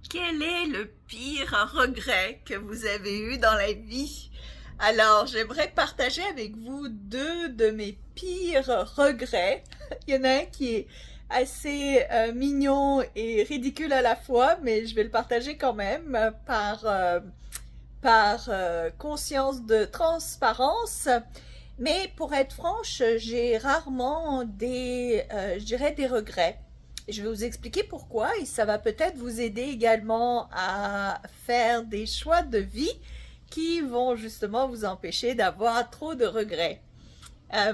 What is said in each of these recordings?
Quel est le pire regret que vous avez eu dans la vie? Alors, j'aimerais partager avec vous deux de mes pires regrets. Il y en a un qui est assez mignon et ridicule à la fois, mais je vais le partager quand même par conscience de transparence. Mais pour être franche, j'ai rarement je dirais des regrets. Je vais vous expliquer pourquoi et ça va peut-être vous aider également à faire des choix de vie qui vont justement vous empêcher d'avoir trop de regrets.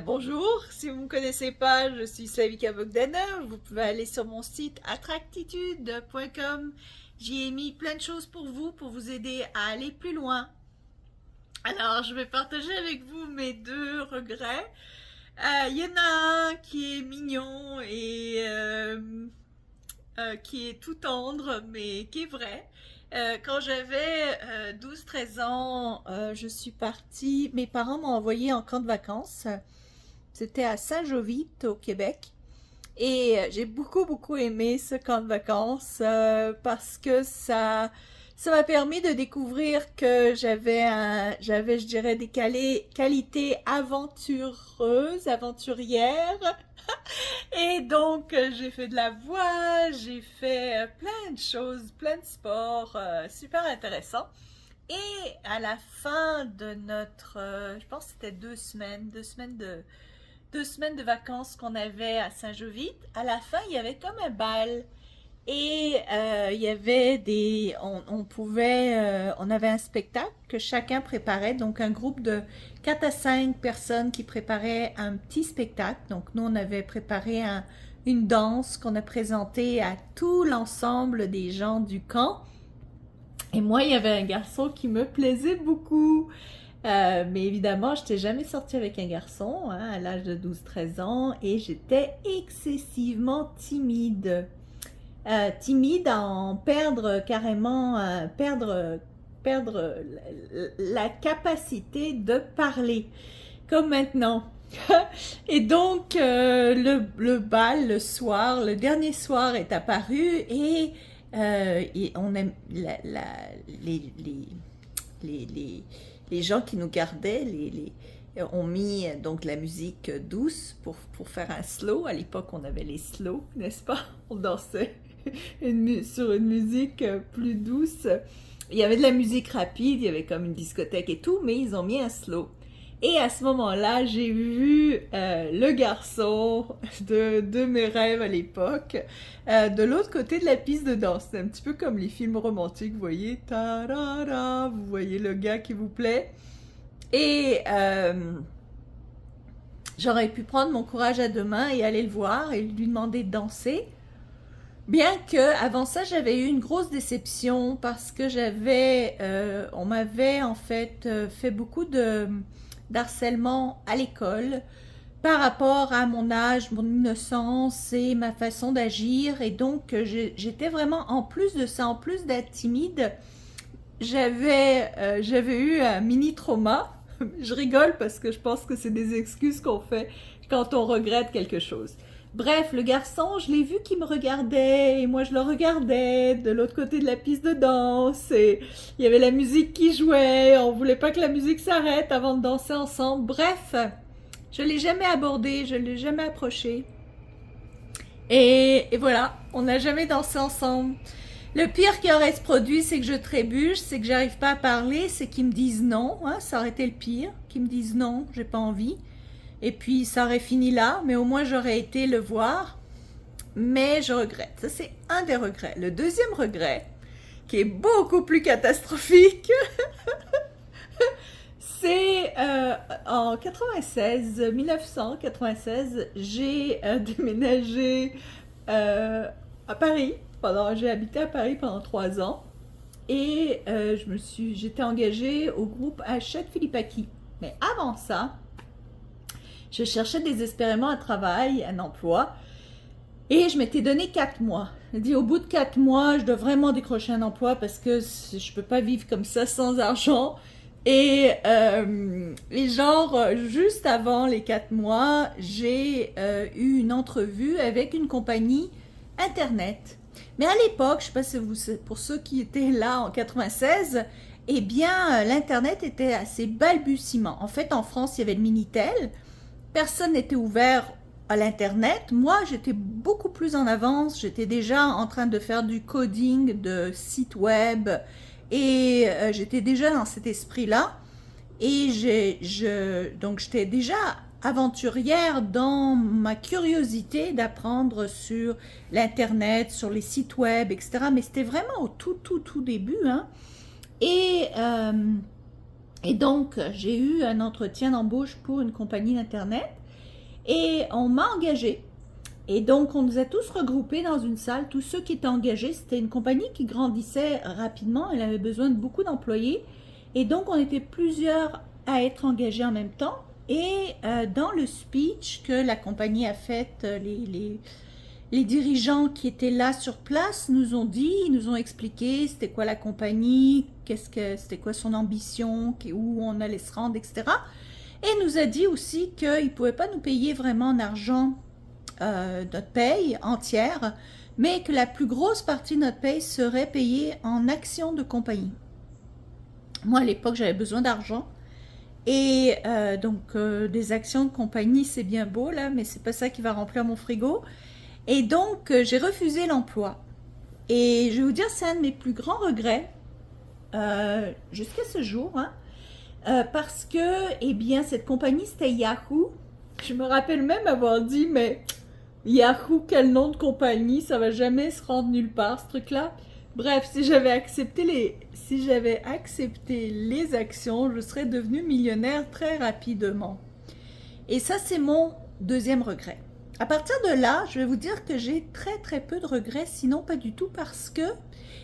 Bonjour, si vous ne me connaissez pas, je suis Slavika Bogdanov. Vous pouvez aller sur mon site attractitude.com. J'y ai mis plein de choses pour vous aider à aller plus loin. Alors, je vais partager avec vous mes deux regrets. Il y en a un qui est mignon et qui est tout tendre, mais qui est vrai. Quand j'avais 12-13 ans, je suis partie, mes parents m'ont envoyé en camp de vacances. C'était à Saint-Jovite, au Québec. Et j'ai beaucoup aimé ce camp de vacances parce que ça m'a permis de découvrir que j'avais, je dirais, des qualités aventureuses, aventurières. Et donc, j'ai fait de la voile, j'ai fait plein de choses, plein de sports super intéressants. Et à la fin de je pense que c'était 2 semaines de vacances qu'on avait à Saint-Jovite, à la fin, il y avait comme un bal. Et il y avait on avait un spectacle que chacun préparait, donc un groupe de 4 à 5 personnes qui préparaient un petit spectacle. Donc nous, on avait préparé une danse qu'on a présentée à tout l'ensemble des gens du camp. Et moi, il y avait un garçon qui me plaisait beaucoup. Mais évidemment, je n'étais jamais sortie avec un garçon à l'âge de 12-13 ans et j'étais excessivement timide. Timide à en perdre carrément, perdre la capacité de parler, comme maintenant. Et donc, le bal, le dernier soir est apparu et on aime les gens qui nous gardaient, ont mis donc la musique douce pour faire un slow. À l'époque, on avait les slows, n'est-ce pas? On dansait sur une musique plus douce. Il y avait de la musique rapide, il y avait comme une discothèque et tout, mais ils ont mis un slow. Et à ce moment-là, j'ai vu le garçon de mes rêves à l'époque, de l'autre côté de la piste de danse. C'est un petit peu comme les films romantiques, vous voyez, tarara, vous voyez le gars qui vous plaît. Et j'aurais pu prendre mon courage à deux mains et aller le voir et lui demander de danser. Bien que avant ça, j'avais eu une grosse déception parce que on m'avait en fait fait beaucoup d'harcèlement à l'école par rapport à mon âge, mon innocence et ma façon d'agir. Et donc, j'étais vraiment, en plus de ça, en plus d'être timide, j'avais eu un mini trauma. Je rigole parce que je pense que c'est des excuses qu'on fait quand on regrette quelque chose. Bref, le garçon, je l'ai vu qui me regardait et moi je le regardais de l'autre côté de la piste de danse et il y avait la musique qui jouait, on voulait pas que la musique s'arrête avant de danser ensemble. Bref, je l'ai jamais abordé, je l'ai jamais approché. Et voilà, on n'a jamais dansé ensemble. Le pire qui aurait se produit, c'est que je trébuche, c'est que j'arrive pas à parler, c'est qu'ils me disent non, hein, ça aurait été le pire, qu'ils me disent non, j'ai pas envie. Et puis ça aurait fini là, mais au moins j'aurais été le voir. Mais je regrette. Ça, c'est un des regrets. Le deuxième regret, qui est beaucoup plus catastrophique, c'est en 1996, j'ai déménagé à Paris. J'ai habité à Paris pendant 3 ans. Et j'étais engagée au groupe Hachette Philippaki. Mais avant ça, je cherchais désespérément un travail, un emploi, et je m'étais donné 4 mois. J'ai dit, au bout de 4 mois, je dois vraiment décrocher un emploi parce que je peux pas vivre comme ça sans argent. Et juste avant les 4 mois, j'ai eu une entrevue avec une compagnie Internet. Mais à l'époque, je ne sais pas si pour ceux qui étaient là en 96, eh bien, l'Internet était assez balbutiement. En fait, en France, il y avait le Minitel. Personne n'était ouvert à l'Internet. Moi, j'étais beaucoup plus en avance. J'étais déjà en train de faire du coding de sites web et j'étais déjà dans cet esprit-là. Et donc, j'étais déjà aventurière dans ma curiosité d'apprendre sur l'Internet, sur les sites web, etc. Mais c'était vraiment au tout début, hein. Et, euh, et donc, j'ai eu un entretien d'embauche pour une compagnie d'Internet et on m'a engagée. Et donc, on nous a tous regroupés dans une salle. Tous ceux qui étaient engagés, c'était une compagnie qui grandissait rapidement. Elle avait besoin de beaucoup d'employés. Et donc, on était plusieurs à être engagés en même temps. Et dans le speech que la compagnie a fait, les dirigeants qui étaient là sur place nous ont dit, nous ont expliqué c'était quoi la compagnie, c'était quoi son ambition, où on allait se rendre, etc. Et nous a dit aussi qu'il ne pouvait pas nous payer vraiment en argent notre paye entière, mais que la plus grosse partie de notre paye serait payée en actions de compagnie. Moi, à l'époque, j'avais besoin d'argent. Et donc, des actions de compagnie, c'est bien beau, là, mais c'est pas ça qui va remplir mon frigo. Et donc, j'ai refusé l'emploi. Et je vais vous dire, c'est un de mes plus grands regrets, jusqu'à ce jour, hein, parce que, eh bien, cette compagnie, c'était Yahoo. Je me rappelle même avoir dit, mais Yahoo, quel nom de compagnie, ça va jamais se rendre nulle part, ce truc-là. Bref, si j'avais accepté les actions, je serais devenue millionnaire très rapidement. Et ça, c'est mon deuxième regret. À partir de là, je vais vous dire que j'ai très peu de regrets, sinon pas du tout, parce que,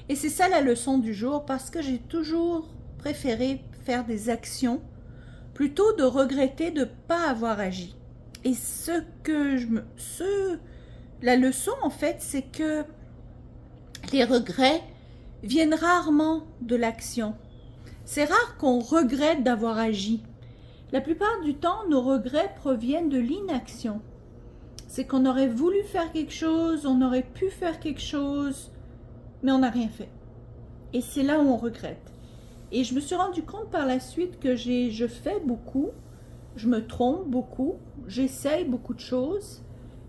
et c'est ça la leçon du jour, parce que j'ai toujours préféré faire des actions plutôt de regretter de ne pas avoir agi. Et la leçon en fait, c'est que les regrets viennent rarement de l'action. C'est rare qu'on regrette d'avoir agi. La plupart du temps, nos regrets proviennent de l'inaction. C'est qu'on aurait voulu faire quelque chose, on aurait pu faire quelque chose, mais on n'a rien fait. Et c'est là où on regrette. Et je me suis rendu compte par la suite que je fais beaucoup, je me trompe beaucoup, j'essaye beaucoup de choses.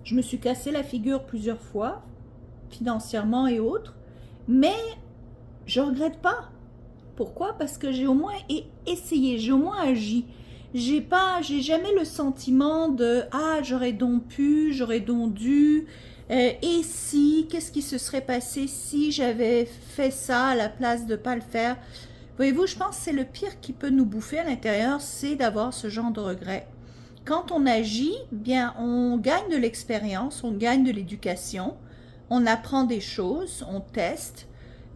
Je me suis cassé la figure plusieurs fois, financièrement et autres, mais je ne regrette pas. Pourquoi? Parce que j'ai au moins essayé, j'ai au moins agi. J'ai jamais le sentiment de « Ah, j'aurais donc pu, j'aurais donc dû, et si, qu'est-ce qui se serait passé si j'avais fait ça à la place de ne pas le faire ?» Voyez-vous, je pense que c'est le pire qui peut nous bouffer à l'intérieur, c'est d'avoir ce genre de regret. Quand on agit, bien, on gagne de l'expérience, on gagne de l'éducation, on apprend des choses, on teste.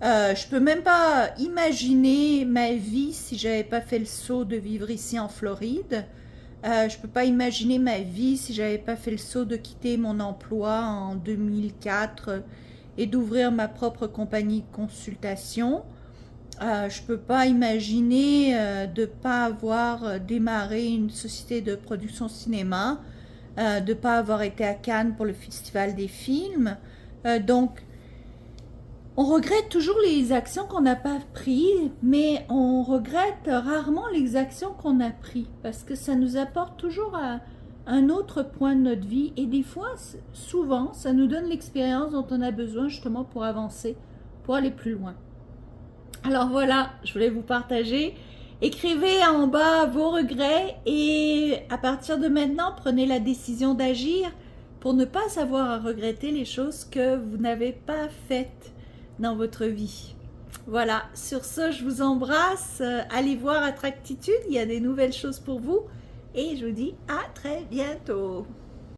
Je peux même pas imaginer ma vie si j'avais pas fait le saut de vivre ici en Floride. Je peux pas imaginer ma vie si j'avais pas fait le saut de quitter mon emploi en 2004 et d'ouvrir ma propre compagnie de consultation. Je peux pas imaginer de pas avoir démarré une société de production cinéma, de pas avoir été à Cannes pour le Festival des films. Donc, on regrette toujours les actions qu'on n'a pas prises, mais on regrette rarement les actions qu'on a prises, parce que ça nous apporte toujours à un autre point de notre vie, et des fois, souvent, ça nous donne l'expérience dont on a besoin justement pour avancer, pour aller plus loin. Alors voilà, je voulais vous partager. Écrivez en bas vos regrets, et à partir de maintenant, prenez la décision d'agir pour ne pas avoir à regretter les choses que vous n'avez pas faites dans votre vie. Voilà, sur ce, je vous embrasse. Allez voir Attractitude, il y a des nouvelles choses pour vous. Et je vous dis à très bientôt.